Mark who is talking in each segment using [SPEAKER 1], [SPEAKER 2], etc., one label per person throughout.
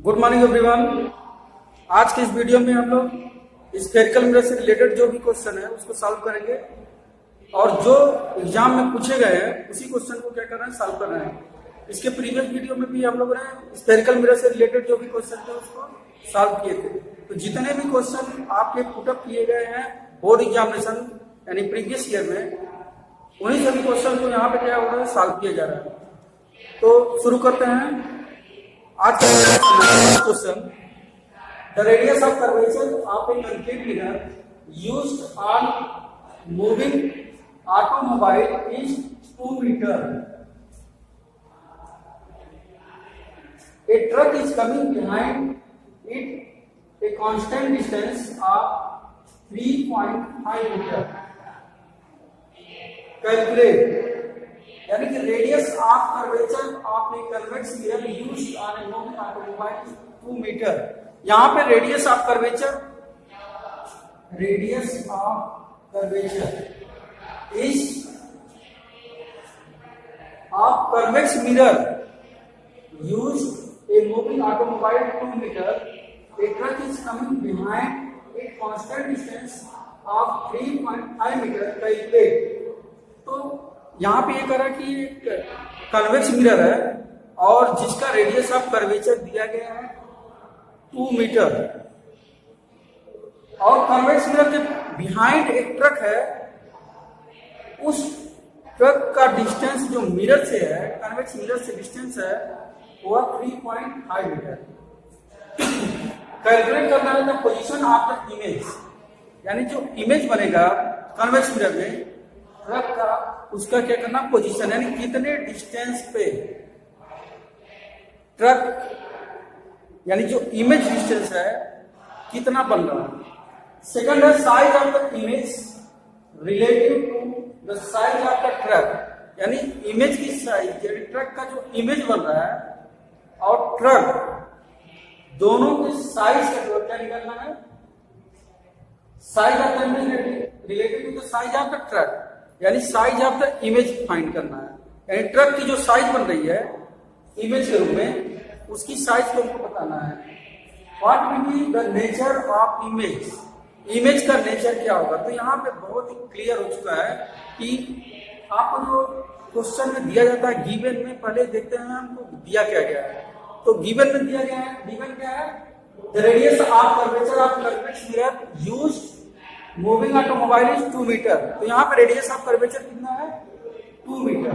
[SPEAKER 1] Good morning everyone. आज के इस वीडियो में हम लोग स्फेरिकल मिरर से रिलेटेड जो भी क्वेश्चन है उसको सॉल्व करेंगे और जो एग्जाम में पूछे गए हैं उसी क्वेश्चन को क्या कर रहे हैं, सॉल्व कर रहे हैं। इसके प्रीवियस वीडियो में भी हम लोगों ने स्फेरिकल मिरर से रिलेटेड जो भी क्वेश्चन थे उसको सॉल्व किए थे। तो जितने भी क्वेश्चन आपके पुटअप किए गए हैं बोर्ड एग्जामिनेशन यानी प्रीवियस ईयर में, उन्हीं सभी क्वेश्चन को यहाँ पे क्या हो रहा है, सॉल्व किया जा रहा है। तो शुरू करते हैं आज का question. The radius of curvature of a concrete mirror used on moving automobile is 2 metre. A truck is coming behind it a constant distance of 3.5 meter. Calculate. यानी कि radius of curvature of a convex mirror used on a moving automobile 2 metre. यहां पे radius of curvature is of convex mirror used a moving automobile 2 metre. A truck is coming behind a constant distance of 3.5 metre. Calculate. तो यहाँ पे ये करा कि एक convex mirror है और जिसका रेडियस ऑफ कर्वेचर दिया गया है 2 मीटर और कन्वेक्स मिरर के बिहाइंड एक ट्रक है, उस ट्रक का डिस्टेंस जो मिरर से है, कन्वेक्स मिरर से डिस्टेंस है वो 3.5 मीटर। कैलकुलेट करना है the position of the image, यानी जो इमेज बनेगा कन्वेक्स मिरर में ट्रक का, उसका क्या करना, पोजीशन, यानी कितने डिस्टेंस पे ट्रक, यानी जो इमेज डिस्टेंस है कितना बन रहा है। सेकंड है size of the image relative to the size of the truck, यानी इमेज की साइज, यानी ट्रक का जो इमेज बन रहा है और ट्रक दोनों के साइज का जो क्या निकालना है, size of the image relative to the size of the truck, यानी size of the image find करना है। यानी ट्रक की जो साइज बन रही है इमेज के रूप में, उसकी साइज को हमको बताना है। What will be the nature of image, image का नेचर क्या होगा। तो यहाँ पे बहुत ही क्लियर हो चुका है कि आपको जो क्वेश्चन में दिया जाता है गिवन में, पहले देखते हैं हमको दिया क्या गया है। तो गिवन में दिया गया है, गिवन क्या है, the radius of curvature of convex mirror used moving automobile is 2 metre. तो यहाँ पे रेडियस ऑफ कर्वेचर कितना है, 2 मीटर।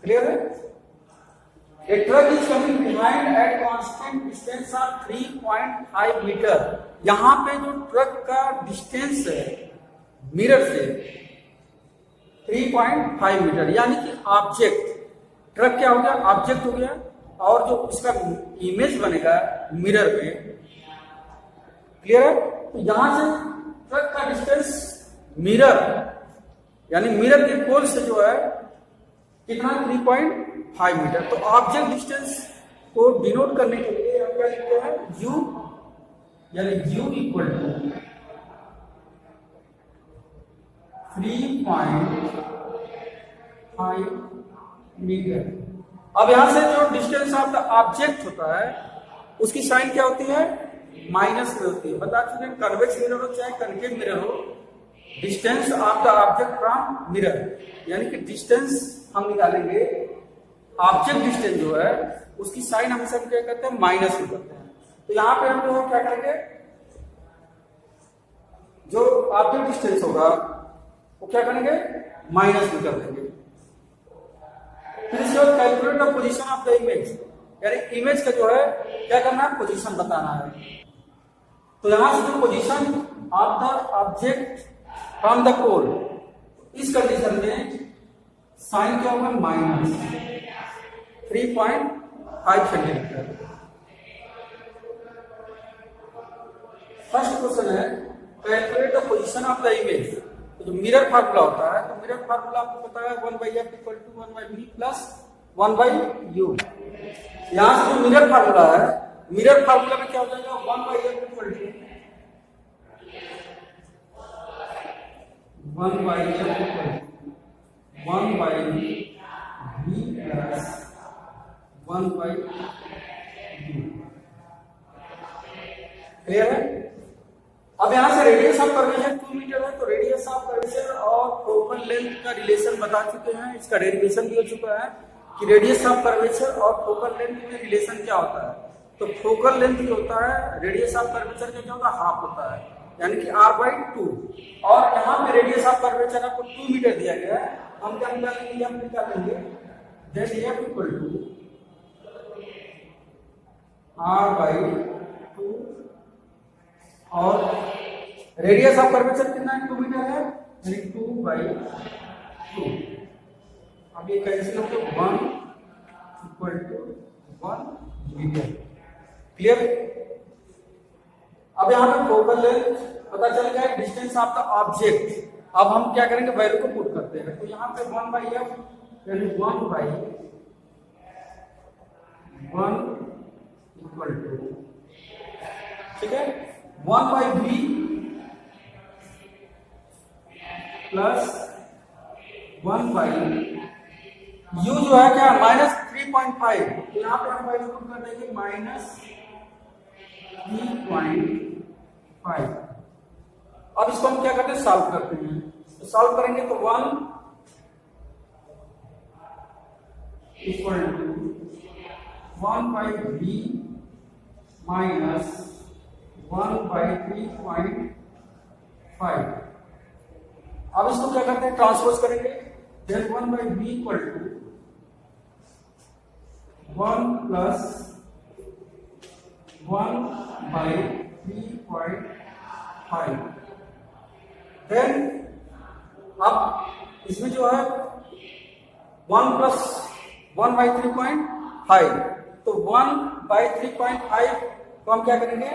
[SPEAKER 1] क्लियर है। A truck is coming behind at constant distance of 3.5 metre. यहाँ पे जो ट्रक का डिस्टेंस है मिरर से 3.5 मीटर, यानी कि ऑब्जेक्ट, ट्रक क्या हो गया, ऑब्जेक्ट हो गया, और जो उसका इमेज बनेगा मिरर में। क्लियर है। तो यहां से ट्रक का डिस्टेंस मिरर, यानी मिरर के पोल से जो है कितना, 3.5 मीटर। तो ऑब्जेक्ट डिस्टेंस को डिनोट करने के लिए हम क्या लिखते हैं, यू, यानी यू इक्वल टू 3.5 मीटर। अब यहां से जो डिस्टेंस ऑफ द ऑब्जेक्ट होता है उसकी साइन क्या होती है, माइनस में होती है। बता चुके हैं कन्वेक्स मिरर हो चाहे कनकेव मिरर हो, distance of the object from mirror, यानी कि डिस्टेंस हम निकालेंगे, ऑब्जेक्ट डिस्टेंस जो है उसकी साइन हमेशा क्या करते हैं, माइनस में करते हैं। तो यहां पे हम लोग क्या करेंगे, जो ऑब्जेक्ट डिस्टेंस होगा वो क्या करेंगे, माइनस में कर देंगे। Calculate the position of the image, यानी इमेज का जो है क्या करना है, पोजीशन बताना है। तो यहां से जो position of the object from the pole, इस कंडीशन में साइन क्या होगा, माइनस 3.5 सेंटीमीटर। फर्स्ट क्वेश्चन है calculate the position of the image. तो जो मिरर फार्मूला होता है, तो मिरर फार्मूला आपको पता है 1/f equal to 1/v plus 1/u। यहां से जो मिरर फार्मूला है, मिरर फार्मूला में क्या हो जाएगा, 1/f equal to 1/f 1 by v plus 1 by u। Clear है? अब यहां से रेडियस ऑफ कर्वेचर 2 मीटर है, तो रेडियस ऑफ कर्वेचर और फोकल लेंथ का रिलेशन बता चुके हैं, इसका डेरिवेशन भी हो चुका है कि रेडियस ऑफ कर्वेचर और फोकल लेंथ में रिलेशन क्या होता है। तो फोकल लेंथ जो होता है रेडियस ऑफ कर्वेचर का क्या होता है, हाफ होता है, यानी कि r/2। और यहाँ पे रेडियस ऑफ कर्वेचर आपको 2 मीटर दिया गया है, हम क्या निकालेंगे, हम निकालेंगे that f equal to r/2 और रेडियस ऑफ कर्वेचर कितना है, 2 मीटर है, यानी 2/2। अब ये कैंसिल हो गया, 1 इक्वल टू 1 मीटर। क्लियर? अब यहाँ पे फोकल लेंथ पता चल गया, डिस्टेंस ऑफ द ऑब्जेक्ट। अब हम क्या करेंगे, वैल्यू को पुट करते हैं, तो यहाँ पे 1/f यानी 1/1 इक्वल टू, ठीक है, 1/v प्लस 1/u जो है क्या, -3.5। तो यहाँ पे हम वैल्यू पुट कर देंगे -3.5। अब इसको हम क्या करते हैं, सॉल्व करते हैं। तो सॉल्व करेंगे तो 1 इक्वल टू 1/v माइनस 1/3.5। अब इसको क्या करते हैं, ट्रांसपोज करेंगे, then 1/v equal to 1 plus 1/3.5। Then अब इसमें जो है 1 प्लस 1/3.5, तो 1/3.5 को हम क्या करेंगे,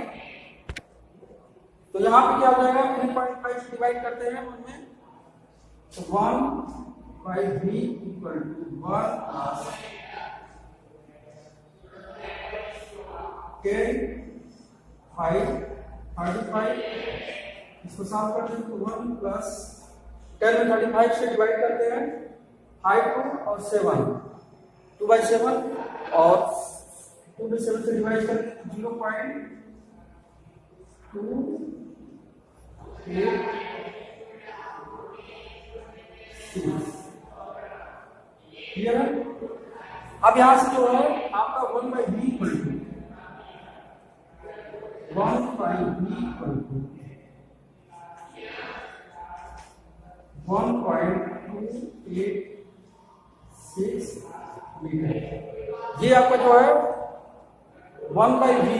[SPEAKER 1] तो यहां पे क्या हो जाएगा, 3.5 से डिवाइड करते हैं उनमें, तो 1/v इक्वल टू 1 प्लस 10 5 35। इसको सॉल्व करते हैं तो 1 प्लस 10 में 35 से डिवाइड करते हैं, 5 2 और 7 2/7 और 2/7 से डिवाइड करते हैं 0.286। क्लियर है? अब यहां से जो है आपका 1/v equal to 1/v 1.286 metre. ये आपका जो है 1/v।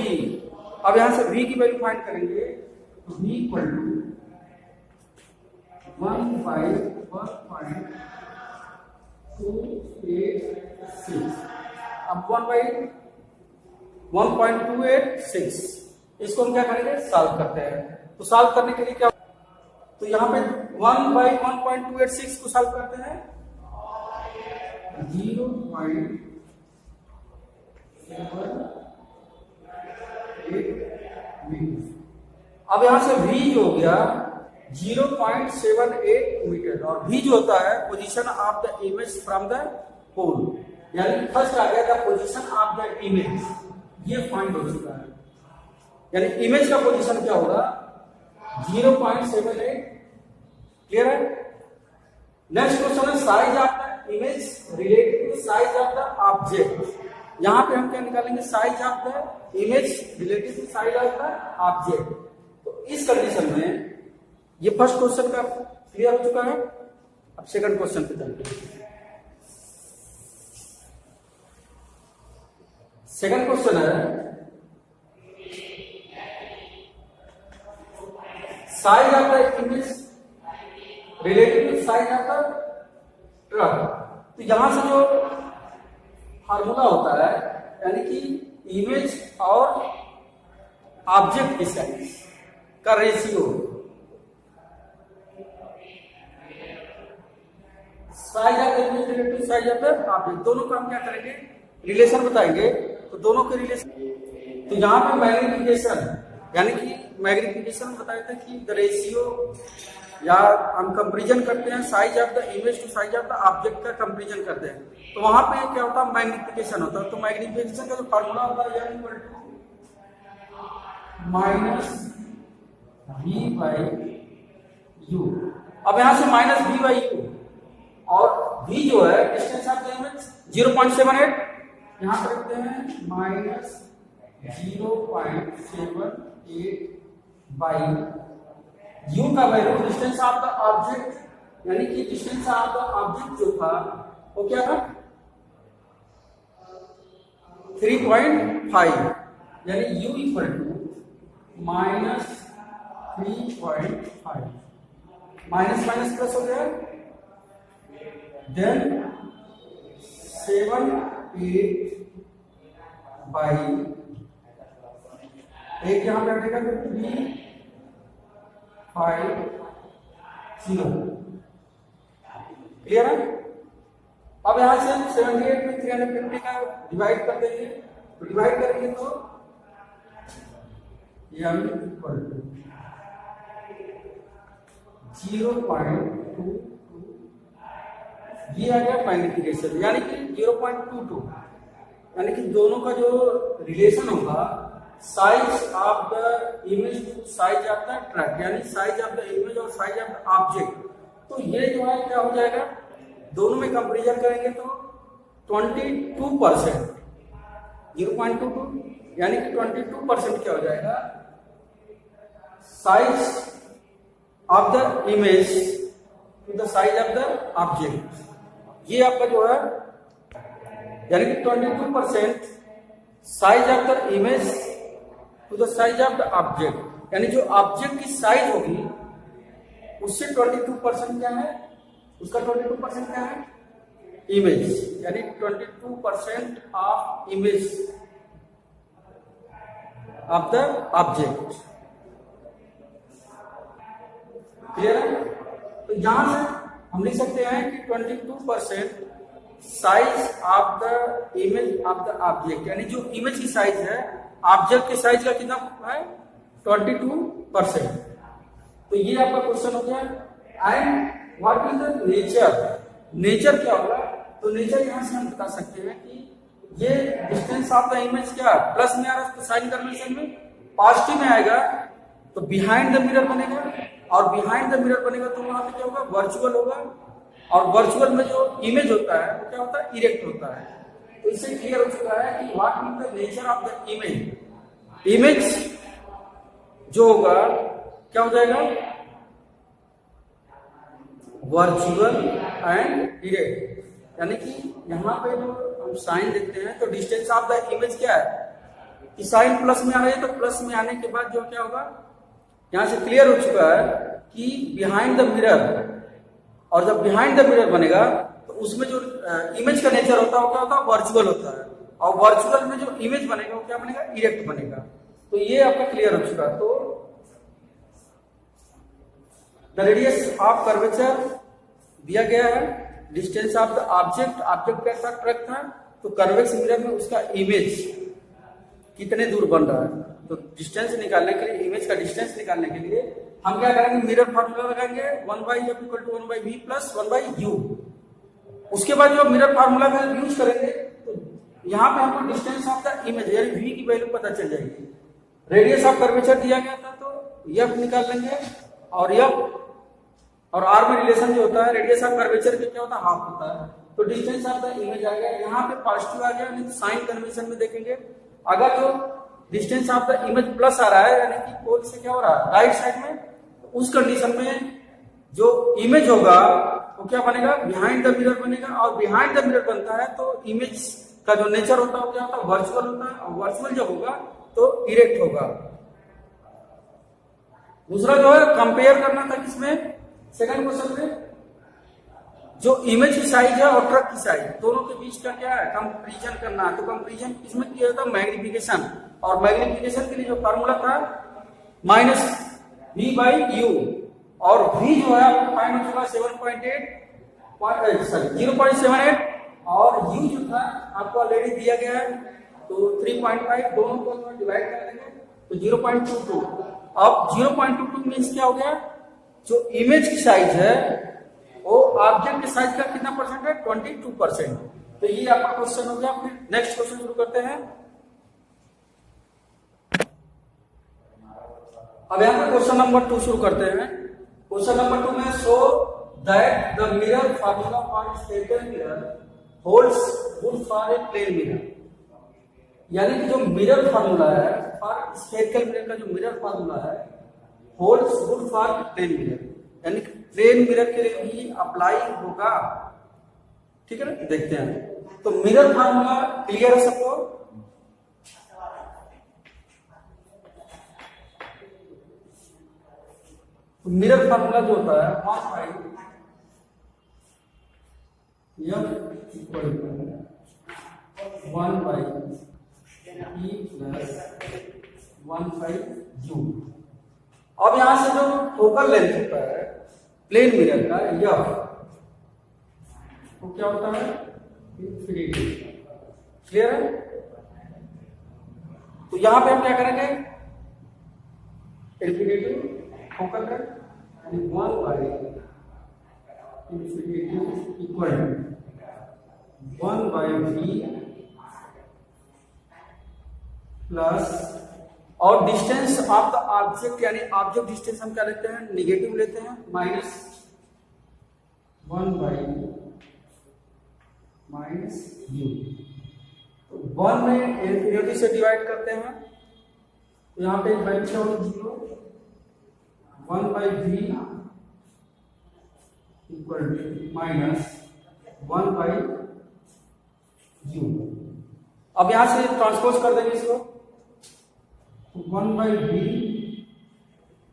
[SPEAKER 1] अब यहां से v की वैल्यू फाइंड करेंगे, तो v इक्वल टू 1/1.286। अब 1/1.286 इसको हम क्या करेंगे, सॉल्व करते हैं। तो सॉल्व करने के लिए क्या, तो यहां पे 1/1.286 को सॉल्व करते हैं, 0.78 मीटर। अब यहां से v जो हो गया 0.78 मीटर, और v जो होता है position of the image from the pole, यानी फर्स्ट आ गया the position of the image, ये फाइंड हो चुका है। यानी इमेज का पोजीशन क्या होगा, 0.78। क्लियर है? नेक्स्ट क्वेश्चन है size of the image related to size of the object. यहां पे हम क्या निकालेंगे, size of the image related to size of the object. तो इस कंडीशन में ये फर्स्ट क्वेश्चन का क्लियर हो चुका है। अब सेकंड क्वेश्चन पे चलते हैं। सेकंड क्वेश्चन है size of the image related to size of the truck. तो यहां से जो फार्मूला होता है, यानी कि इमेज और ऑब्जेक्ट की साइज का ratio, size of the image related to size of the object, दोनों का हम क्या करेंगे, रिलेशन बताएंगे। तो दोनों के रिलेशन, तो यहां पे मैग्निफिकेशन, यानी कि मैग्निफिकेशन बताया था कि द रेशियो या हम कंपेरिजन करते हैं size of the image to size of the object का कंपेरिजन करते हैं, तो वहां पे क्या होता है, मैग्निफिकेशन होता है। तो मैग्निफिकेशन का जो फार्मूला होता है m equal to minus v by u। अब यहां से माइनस v बाई u और v जो है डिस्टेंस ऑफ द इमेज 0.78, यहां पर रखते हैं माइनस 0.78 बाई u का value distance of the object, यानी कि डिस्टेंस ऑफ द ऑब्जेक्ट जो था वो क्या था 3.5, यानी u equal to minus 3.5, minus minus plus हो गया, देन 7.8 बाई एक यहां पे हटेगा तो 3.50, क्लियर है। अब यहां से हम 78 में 350 का डिवाइड कर देंगे, तो डिवाइड करेंगे तो m इक्वल टू 0.22, ये आ गया मैग्निफिकेशन, यानी कि 0.22, यानी कि दोनों का जो रिलेशन होगा size of the image to size of the track, यानी साइज ऑफ द इमेज और साइज ऑफ द ऑब्जेक्ट, तो ये जो है क्या हो जाएगा, दोनों में कंपेरिजन करेंगे तो 22%, 0.22 यानी कि 22% क्या हो जाएगा, size of the image to the size of the object, ये आपका जो है यानी कि 22% size of the image to the size of the object, यानी जो ऑब्जेक्ट की साइज होगी उससे 22% क्या है, उसका 22% क्या है, इमेज, यानी 22% of image of the object, clear है। तो यहां से हम लिख सकते हैं कि 22% size of the image of the object, यानी जो इमेज की साइज है ऑब्जेक्ट के साइज का कितना है 22%। तो ये आपका क्वेश्चन हो गया। And what is the nature, nature क्या होगा, तो नेचर यहां से हम बता सकते हैं कि ये डिस्टेंस ऑफ द इमेज क्या प्लस में आ रहा है, तो साइन कन्वेंशन में पॉजिटिव में आएगा तो बिहाइंड द मिरर बनेगा, और बिहाइंड द मिरर बनेगा तो वहां पे क्या होगा, वर्चुअल होगा, और वर्चुअल में जो इमेज होता है वो क्या होता है, इरेक्ट होता है। तो इससे क्लियर हो चुका है कि what is the nature of the image, image जो होगा क्या हो जाएगा, वर्चुअल एंड इरेक्ट, यानी कि यहां पे जो हम साइन देखते हैं तो डिस्टेंस ऑफ द इमेज क्या है कि साइन प्लस में आ रही है, तो प्लस में आने के बाद जो क्या होगा, यहां से क्लियर हो चुका है कि बिहाइंड द मिरर, और जब बिहाइंड द मिरर बनेगा तो उसमें जो इमेज का नेचर होता है वो क्या होता है, वर्चुअल होता है, और वर्चुअल में जो इमेज बनेगा वो क्या बनेगा, इरेक्ट बनेगा। तो ये आपका क्लियर हो चुका। तो द रेडियस ऑफ कर्वेचर दिया गया है, distance of the object, object कैसा ट्रैक था, तो कर्वेक्स मिरर में उसका इमेज कितने दूर बन रहा है, तो डिस्टेंस निकालने के लिए, इमेज का डिस्टेंस निकालने के लिए हम क्या करेंगे, मिरर फार्मूला लगाएंगे 1/f = 1/v + 1/u। उसके बाद जो मिरर फार्मूला का यूज करेंगे तो यहाँ पे हमको डिस्टेंस ऑफ द इमेज यानी v की वैल्यू पता चल जाएगी। रेडियस ऑफ कर्वेचर दिया गया था तो f निकाल लेंगे, और f और r में रिलेशन जो होता है रेडियस ऑफ कर्वेचर के क्या होता है, हाफ होता है। तो डिस्टेंस ऑफ द इमेज आ गया, यहाँ पे पॉजिटिव आ गया, नहीं साइन कन्वेंशन में देखेंगे अगर जो distance of the image plus आ रहा है यानी कि पोल से क्या हो रहा है, राइट साइड में, तो उस कंडीशन में जो इमेज होगा वो क्या बनेगा, बिहाइंड द मिरर बनेगा, और बिहाइंड द मिरर बनता है तो इमेज का जो नेचर होता है वो क्या होता है, वर्चुअल होता है, और वर्चुअल जब होगा तो इरेक्ट होगा। दूसरा जो है कंपेयर करना था किसमें, सेकंड क्वेश्चन में जो इमेज की साइज है और ट्रक की साइज दोनों के बीच का क्या है, कंपैरिजन करना है। तो कंपैरिजन किसमें किया जाता है, मैग्निफिकेशन, और मैग्निफिकेशन के लिए जो फार्मूला था -v/u, और v जो है आपको फाइंड हो चुका 0.78, और u जो था आपको ऑलरेडी दिया गया है तो 3.5, दोनों को डिवाइड कर देंगे तो 0.22। अब 0.22 मींस क्या हो गया, जो इमेज की साइज है वो ऑब्जेक्ट के साइज का कितना परसेंट है? 22%। तो ये आपका क्वेश्चन हो गया। फिर नेक्स्ट क्वेश्चन शुरू करते हैं। अब यहाँ पे क्वेश्चन नंबर 2 शुरू करते हैं। क्वेश्चन नंबर 2 में show that the mirror formula for spherical mirror holds good for a plane mirror. यानी कि जो मिरर फार्मूला है फॉर स्फेरिकल मिरर का जो मिरर फार्मूला है holds good for plane mirror, यानी कि प्लेन मिरर के लिए भी अप्लाई होगा। ठीक है ना, देखते हैं। तो मिरर फार्मूला क्लियर है सबको? तो मिरर फार्मूला जो होता है 1/1/u। अब यहां से जो फोकल लेंथ होता है प्लेन मिरर का यह तो क्या होता है? इंफिनिटी। क्लियर है? तो यहां पे हम क्या करेंगे? इंफिनिटी फोकल लेंथ 1/इंफिनिटी इक्वल 1/v प्लस, और डिस्टेंस ऑफ द ऑब्जेक्ट यानी ऑब्जेक्ट डिस्टेंस हम क्या लेते हैं? निगेटिव लेते हैं, -1/u तो 1 में इंफिनिटी से डिवाइड करते हैं तो यहां पे वैल्यू क्या होगी? 0। 1/v equal -1/u। अब यहां से ट्रांसपोज कर देंगे इसको, 1/v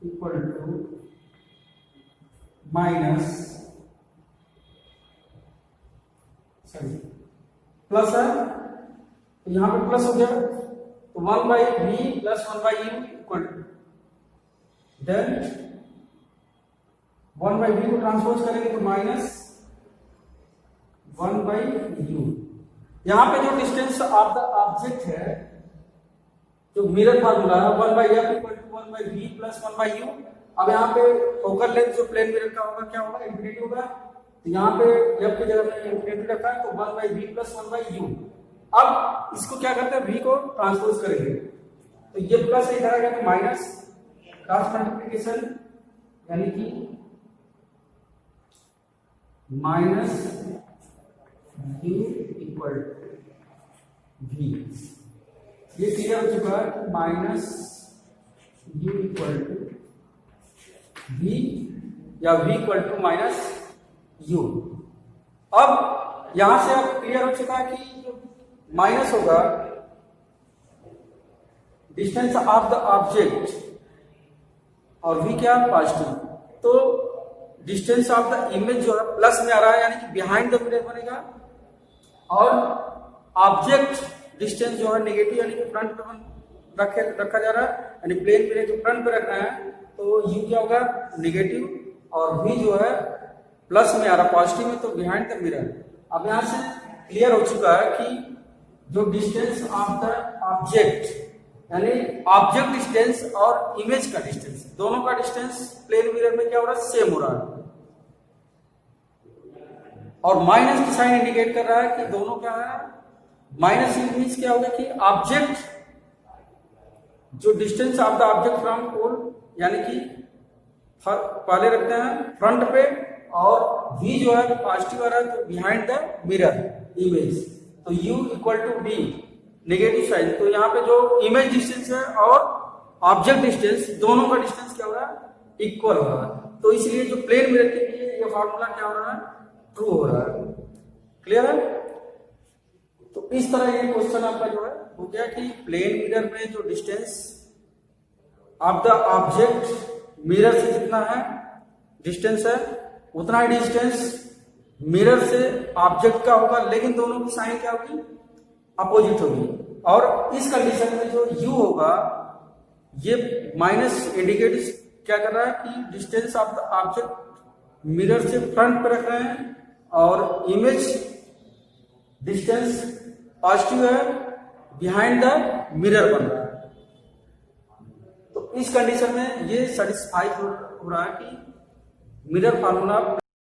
[SPEAKER 1] इक्वल टू प्लस है तो यहां पे प्लस हो गया तो 1/v plus 1/u equal then 1/v को ट्रांसपोज करेंगे तो -1/u। यहां पे जो डिस्टेंस ऑफ द ऑब्जेक्ट है जो मिरर फार्मूला है 1/f equal to 1/v plus 1/u। अब यहाँ पे फोकल लेंथ जो प्लेन मिरर का होगा क्या होगा? इंफिनिटी होगा। तो यहाँ पे f की जगह में इंफिनिटी रखा है तो 1/v प्लस 1/u। अब इसको क्या करते हैं? v को ट्रांसपोज करेंगे तो ये प्लस इधर आ गया तो माइनस, क्रॉस मल्टीप्लिकेशन यानी कि -u इक्वल v। ये क्लियर हो चुका है। -u इक्वल टू v या v इक्वल टू -u। अब यहां से अब क्लियर हो चुका है कि जो माइनस होगा डिस्टेंस ऑफ द ऑब्जेक्ट और v क्या? पॉजिटिव। तो डिस्टेंस ऑफ द इमेज जो है प्लस में आ रहा है यानी कि बिहाइंड द मिरर बनेगा, और ऑब्जेक्ट डिस्टेंस जो है नेगेटिव यानी कि फ्रंट पे रखा जा रहा है, यानी प्लेन मिरर जो फ्रंट पे रखना है तो u क्या होगा? नेगेटिव, और v जो है प्लस में आ रहा है पॉजिटिव में तो बिहाइंड द मिरर। अब यहां से क्लियर हो चुका है कि जो डिस्टेंस ऑफ द ऑब्जेक्ट यानी ऑब्जेक्ट डिस्टेंस और इमेज का डिस्टेंस, दोनों का डिस्टेंस प्लेन मिरर में क्या हो रहा है? सेम हो रहा है। और माइनस की साइन इंडिकेट कर रहा है कि दोनों क्या है? माइनस मीन्स क्या होगा कि ऑब्जेक्ट जो distance of the object from pole यानी कि पहले रखते हैं फ्रंट पे, और v जो है पॉजिटिव आ रहा है तो बिहाइंड द मिरर इमेज, तो u equal to v negative sign. तो यहाँ पे जो इमेज डिस्टेंस है और ऑब्जेक्ट डिस्टेंस दोनों का डिस्टेंस क्या हो रहा है? इक्वल हो रहा है। तो इसलिए जो प्लेन मिरर के लिए ये फार्मूला क्या हो रहा है? ट्रू हो रहा है। क्लियर है? तो इस तरह ये क्वेश्चन आपका जो है हो गया कि प्लेन मिरर में जो distance of the object mirror से जितना है डिस्टेंस है उतना ही डिस्टेंस मिरर से ऑब्जेक्ट का होगा, लेकिन दोनों की साइन क्या होगी? अपोजिट होगी। और इस कंडीशन में जो u होगा ये माइनस इंडिकेट क्या कर रहा है कि distance of the object mirror से फ्रंट पर रख रहे हैं, और इमेज डिस्टेंस पॉजिटिव है बिहाइंड द मिरर बन रहा है। तो इस कंडीशन में ये सेटिस्फाई हो रहा है कि मिरर फार्मूला